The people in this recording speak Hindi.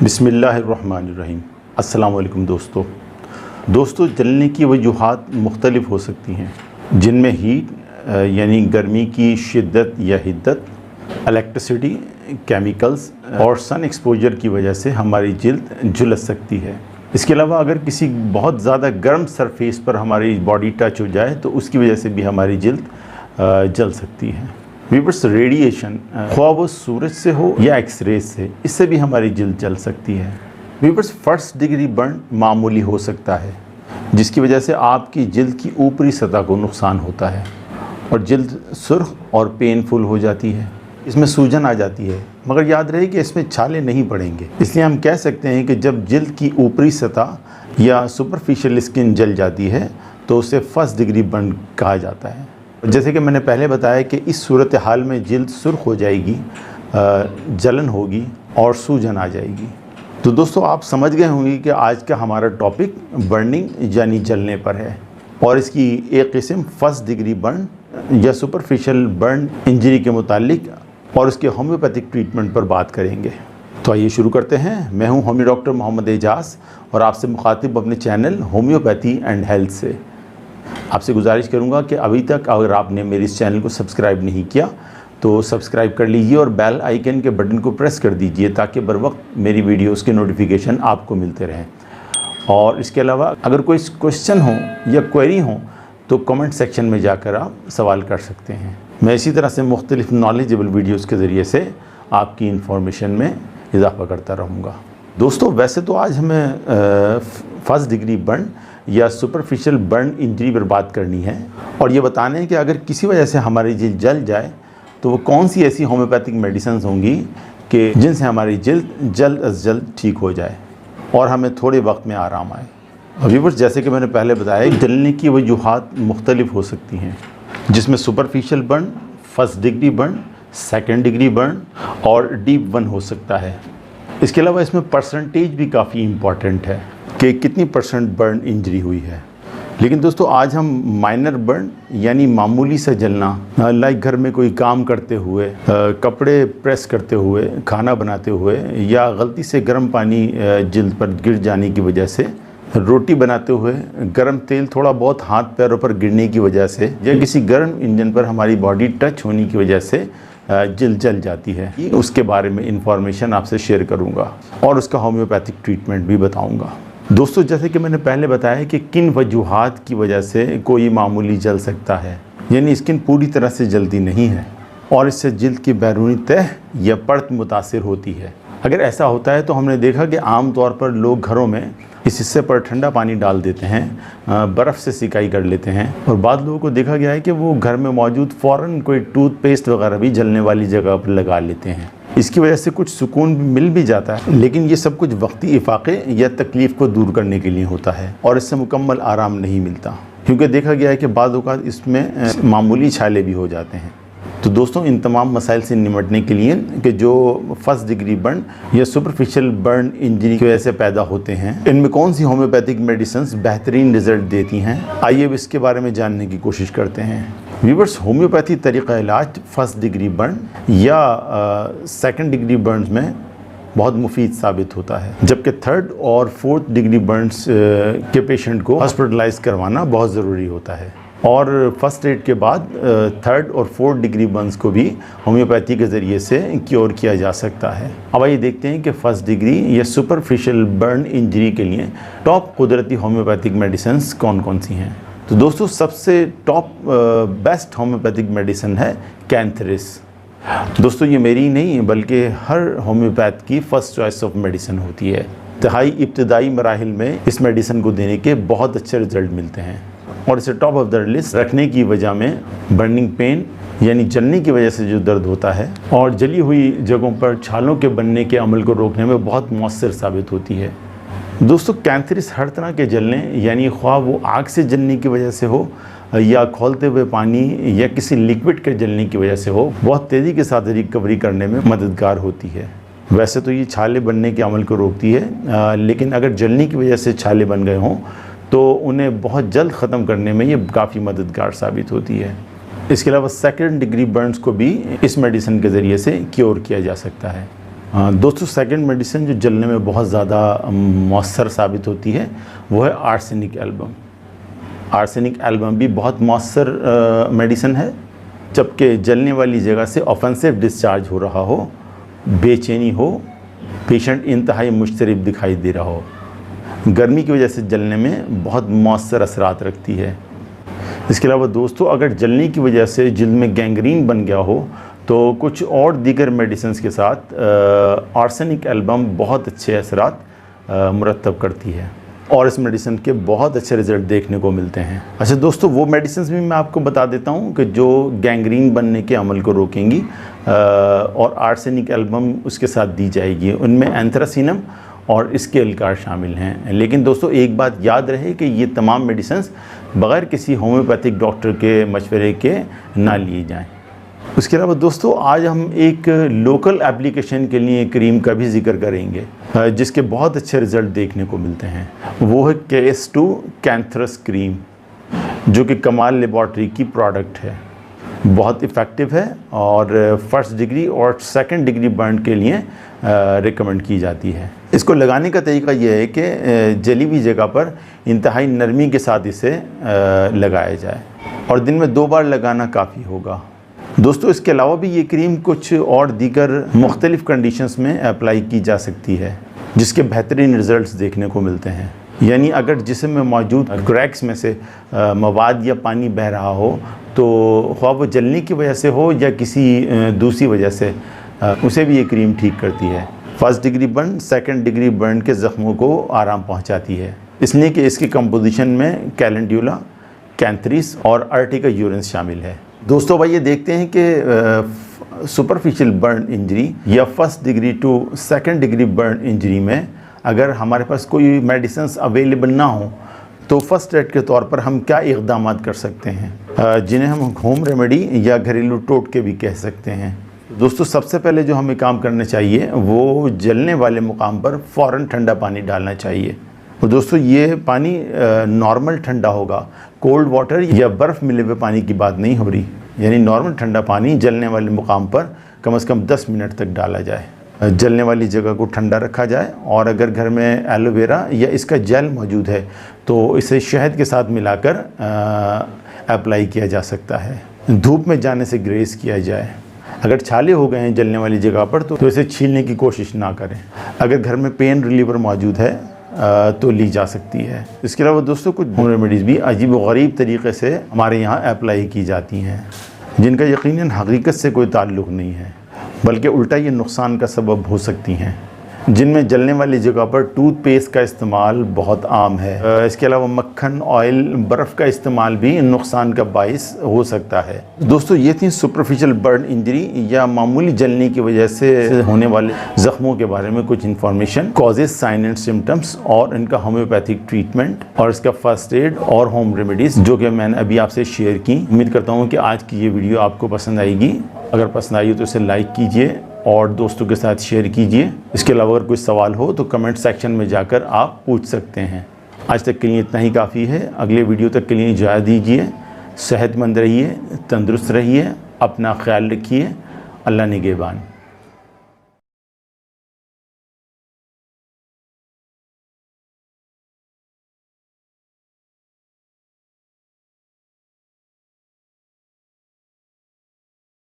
बिस्मिल्लाहिर्रहमानिर्रहीम। अस्सलाम वालेकुम दोस्तों, जलने की वजूहात मुख्तलिफ हो सकती हैं, जिनमें हीट यानी गर्मी की शिद्दत या हिद्दत, इलेक्ट्रिसिटी, केमिकल्स और सन एक्सपोजर की वजह से हमारी जिल्द झुलस सकती है। इसके अलावा अगर किसी बहुत ज़्यादा गर्म सरफेस पर हमारी बॉडी टच हो जाए तो उसकी वजह से भी हमारी जिल्द जल सकती है। व्यूअर्स, रेडिएशन ख्वाह वो सूरज से हो या एक्सरेज से, इससे भी हमारी जिल्द जल सकती है। व्यूअर्स, फर्स्ट डिग्री बर्न मामूली हो सकता है, जिसकी वजह से आपकी जिल्द की ऊपरी सतह को नुकसान होता है और जिल्द सुर्ख और पेनफुल हो जाती है। इसमें सूजन आ जाती है, मगर याद रहे कि इसमें छाले नहीं पड़ेंगे। इसलिए हम कह सकते हैं कि जब जिल्द की ऊपरी सतह या सुपरफिशियल स्किन जल जाती है तो उसे फर्स्ट डिग्री बर्न कहा जाता है। जैसे कि मैंने पहले बताया कि इस सूरत हाल में जिल्द सुर्ख हो जाएगी, जलन होगी और सूजन आ जाएगी। तो दोस्तों, आप समझ गए होंगे कि आज का हमारा टॉपिक बर्निंग यानी जलने पर है और इसकी एक किस्म फर्स्ट डिग्री बर्न या सुपरफिशियल बर्न इंजरी के मुतालिक और उसके होम्योपैथिक ट्रीटमेंट पर बात करेंगे। तो आइए शुरू करते हैं। मैं हूं होम्यो डॉक्टर मोहम्मद एजाज और आपसे मुखातिब अपने चैनल होम्योपैथी एंड हेल्थ से। आपसे गुजारिश करूंगा कि अभी तक अगर आपने मेरे इस चैनल को सब्सक्राइब नहीं किया तो सब्सक्राइब कर लीजिए और बेल आइकन के बटन को प्रेस कर दीजिए ताकि बर वक्त मेरी वीडियोस के नोटिफिकेशन आपको मिलते रहें। और इसके अलावा अगर कोई क्वेश्चन हो या क्वेरी हो तो कमेंट सेक्शन में जाकर आप सवाल कर सकते हैं। मैं इसी तरह से मुख्तलिफ नॉलेजेबल वीडियोज़ के ज़रिए से आपकी इन्फॉर्मेशन में इजाफ़ा करता रहूँगा। दोस्तों, वैसे तो आज हमें फर्स्ट डिग्री बर्न या सुपरफिशियल बर्न इंजरी पर बात करनी है और ये बताना है कि अगर किसी वजह से हमारी जिल्द जल जाए तो वो कौन सी ऐसी होम्योपैथिक मेडिसिन होंगी कि जिनसे हमारी जिल्द जल्द अज जल्द ठीक हो जाए और हमें थोड़े वक्त में आराम आए। व्यूअर्स, जैसे कि मैंने पहले बताया, जलने की वजूहात मुख्तलिफ हो सकती हैं, जिसमें superficial burn, first degree burn, second degree burn और डीप बर्न हो सकता है। इसके अलावा इसमें परसेंटेज भी काफ़ी इम्पॉर्टेंट है कि कितनी परसेंट बर्न इंजरी हुई है। लेकिन दोस्तों, आज हम माइनर बर्न यानी मामूली सा जलना, लाइक घर में कोई काम करते हुए, कपड़े प्रेस करते हुए, खाना बनाते हुए या गलती से गर्म पानी जिल्द पर गिर जाने की वजह से, रोटी बनाते हुए गर्म तेल थोड़ा बहुत हाथ पैरों पर गिरने की वजह से या किसी गर्म इंजन पर हमारी बॉडी टच होने की वजह से जिल्द जल जाती है, उसके बारे में इंफॉर्मेशन आपसे शेयर करूंगा और उसका होम्योपैथिक ट्रीटमेंट भी बताऊंगा। दोस्तों, जैसे कि मैंने पहले बताया कि किन वजूहात की वजह से कोई मामूली जल सकता है, यानी स्किन पूरी तरह से जलती नहीं है और इससे जिल्द की बैरूनी तह या परत मुतासिर होती है। अगर ऐसा होता है तो हमने देखा कि आम तौर पर लोग घरों में इस हिस्से पर ठंडा पानी डाल देते हैं, बर्फ़ से सिकाई कर लेते हैं और बाद लोगों को देखा गया है कि वो घर में मौजूद फ़ौरन कोई टूथपेस्ट वगैरह भी जलने वाली जगह पर लगा लेते हैं। इसकी वजह से कुछ सुकून मिल भी जाता है, लेकिन ये सब कुछ वक्ती इफ़ाक़े या तकलीफ़ को दूर करने के लिए होता है और इससे मुकम्मल आराम नहीं मिलता, क्योंकि देखा गया है कि बाद औक़ात इसमें मामूली छाले भी हो जाते हैं। तो दोस्तों, इन तमाम मसाइल से निपटने के लिए कि जो फर्स्ट डिग्री बर्न या सुपरफिशियल बर्न इंजरी की वजह से पैदा होते हैं, इनमें कौन सी होम्योपैथिक मेडिसिन्स बेहतरीन रिजल्ट देती हैं, आइए अब इसके बारे में जानने की कोशिश करते हैं। व्यूअर्स, होम्योपैथी तरीक़ा इलाज फर्स्ट डिग्री बर्न या सेकंड डिग्री बर्न्स में बहुत मुफीद साबित होता है, जबकि थर्ड और फोर्थ डिग्री बर्न्स के पेशेंट को हॉस्पिटलाइज करवाना बहुत ज़रूरी होता है और फर्स्ट एड के बाद थर्ड और फोर्थ डिग्री बर्न्स को भी होम्योपैथी के ज़रिए से क्योर किया जा सकता है। अब आइए देखते हैं कि फर्स्ट डिग्री या सुपरफिशियल बर्न इंजरी के लिए टॉप कुदरती होम्योपैथिक मेडिसिन्स कौन कौन सी हैं। तो दोस्तों, सबसे टॉप बेस्ट होम्योपैथिक मेडिसिन है कैंथरिस। दोस्तों, ये मेरी नहीं बल्कि हर होम्योपैथ की फ़र्स्ट चॉइस ऑफ मेडिसिन होती है। इब्तदाई मराहिल में इस मेडिसिन को देने के बहुत अच्छे रिजल्ट मिलते हैं और इसे टॉप ऑफ द लिस्ट रखने की वजह में बर्निंग पेन यानी जलने की वजह से जो दर्द होता है और जली हुई जगहों पर छालों के बनने के अमल को रोकने में बहुत मौसर साबित होती है। दोस्तों, कैंथरिस हर तरह के जलने यानी ख्वाह वो आग से जलने की वजह से हो या खोलते हुए पानी या किसी लिक्विड के जलने की वजह से हो, बहुत तेज़ी के साथ रिकवरी करने में मददगार होती है। वैसे तो ये छाले बनने के अमल को रोकती है, लेकिन अगर जलने की वजह से छाले बन गए हों तो उन्हें बहुत जल्द ख़त्म करने में ये काफ़ी मददगार साबित होती है। इसके अलावा सेकंड डिग्री बर्न्स को भी इस मेडिसिन के ज़रिए से क्योर किया जा सकता है। दोस्तों सेकंड मेडिसिन जो जलने में बहुत ज़्यादा मौसर साबित होती है वो है आर्सेनिक एल्बम। आर्सेनिक एल्बम भी बहुत मौसर मेडिसिन है। जबकि जलने वाली जगह से ऑफेंसिव डिस्चार्ज हो रहा हो, बेचैनी हो, पेशेंट इंतहाई मुश्तरिब दिखाई दे रहा हो, गर्मी की वजह से जलने में बहुत मौसर असरात रखती है। इसके अलावा दोस्तों अगर जलने की वजह से जिल्द में गैंग्रीन बन गया हो तो कुछ और दीगर मेडिसिन के साथ आर्सेनिक एल्बम बहुत अच्छे असरात मुरतब करती है और इस मेडिसिन के बहुत अच्छे रिज़ल्ट देखने को मिलते हैं। अच्छा दोस्तों, वो मेडिसिन भी मैं आपको बता देता हूँ कि जो गैंग्रीन बनने के अमल को रोकेंगी और आर्सेनिक एल्बम उसके साथ दी जाएगी। उनमें एंथ्रासिनम और स्केलकार शामिल हैं। लेकिन दोस्तों एक बात याद रहे कि ये तमाम मेडिसिन बग़ैर किसी होम्योपैथिक डॉक्टर के मशवरे के ना लिए जाएँ। उसके अलावा दोस्तों आज हम एक लोकल एप्लीकेशन के लिए क्रीम का भी जिक्र करेंगे जिसके बहुत अच्छे रिज़ल्ट देखने को मिलते हैं। वो है KS2 कैंथरस क्रीम, जो कि कमाल लेबॉर्ट्री की प्रोडक्ट है। बहुत इफ़ेक्टिव है और फर्स्ट डिग्री और सेकंड डिग्री बर्न के लिए रिकमेंड की जाती है। इसको लगाने का तरीका यह है कि जली हुई जगह पर इंतहाई नरमी के साथ इसे लगाया जाए और दिन में 2 बार लगाना काफ़ी होगा। दोस्तों इसके अलावा भी ये क्रीम कुछ और दीगर मुख्तलिफ़ कंडीशंस में अप्लाई की जा सकती है जिसके बेहतरीन रिज़ल्ट्स देखने को मिलते हैं। यानी अगर जिस्म में मौजूद क्रैक्स में से मवाद या पानी बह रहा हो तो ख्वाह वो जलने की वजह से हो या किसी दूसरी वजह से, उसे भी ये क्रीम ठीक करती है। First degree burn, second degree burn के ज़ख्मों को आराम पहुंचाती है, इसलिए कि इसकी कंपोजिशन में कैलेंड्यूला, कैंथरीस और अर्टिका यूरेंस शामिल है। दोस्तों भाई ये देखते हैं कि सुपरफिशियल बर्न इंजरी या first degree to second degree burn injury में अगर हमारे पास कोई मेडिसिन अवेलेबल ना हो तो फर्स्ट एड के तौर पर हम क्या इक़दाम कर सकते हैं, जिन्हें हम होम रेमेडी या घरेलू टोटके भी कह सकते हैं। दोस्तों सबसे पहले जो हमें काम करना चाहिए वो जलने वाले मुकाम पर फ़ौरन ठंडा पानी डालना चाहिए। तो दोस्तों ये पानी नॉर्मल ठंडा होगा, कोल्ड वाटर या बर्फ़ मिले हुए पानी की बात नहीं हो रही। यानी नॉर्मल ठंडा पानी जलने वाले मुकाम पर कम से कम 10 मिनट तक डाला जाए। जलने वाली जगह को ठंडा रखा जाए और अगर घर में एलोवेरा या इसका जेल मौजूद है तो इसे शहद के साथ मिलाकर अप्लाई किया जा सकता है। धूप में जाने से ग्रेस किया जाए। अगर छाले हो गए हैं जलने वाली जगह पर तो इसे छीलने की कोशिश ना करें। अगर घर में पेन रिलीवर मौजूद है तो ली जा सकती है। इसके अलावा दोस्तों कुछ होम रेमेडीज़ भी अजीब व गरीब तरीक़े से हमारे यहाँ अप्लाई की जाती हैं जिनका यकीनन हकीकत से कोई ताल्लुक़ नहीं है, बल्कि उल्टा ये नुकसान का सबब हो सकती हैं। जिनमें जलने वाली जगह पर टूथपेस्ट का इस्तेमाल बहुत आम है। इसके अलावा मक्खन, ऑयल, बर्फ़ का इस्तेमाल भी नुकसान का बाइस हो सकता है। दोस्तों ये थी सुपरफिशियल बर्न इंजरी या मामूली जलने की वजह से होने वाले ज़ख्मों के बारे में कुछ information, causes, sign and symptoms और इनका होम्योपैथिक ट्रीटमेंट और इसका फर्स्ट एड और होम रेमेडीज़ जो कि मैंने अभी आपसे शेयर की। उम्मीद करता हूँ कि आज की ये वीडियो आपको पसंद आएगी। अगर पसंद आई हो तो इसे लाइक कीजिए और दोस्तों के साथ शेयर कीजिए। इसके अलावा अगर कोई सवाल हो तो कमेंट सेक्शन में जाकर आप पूछ सकते हैं। आज तक के लिए इतना ही काफ़ी है। अगले वीडियो तक के लिए इजाज़त दीजिए। सेहतमंद रहिए, तंदुरुस्त रहिए, अपना ख्याल रखिए। अल्लाह निगहबान।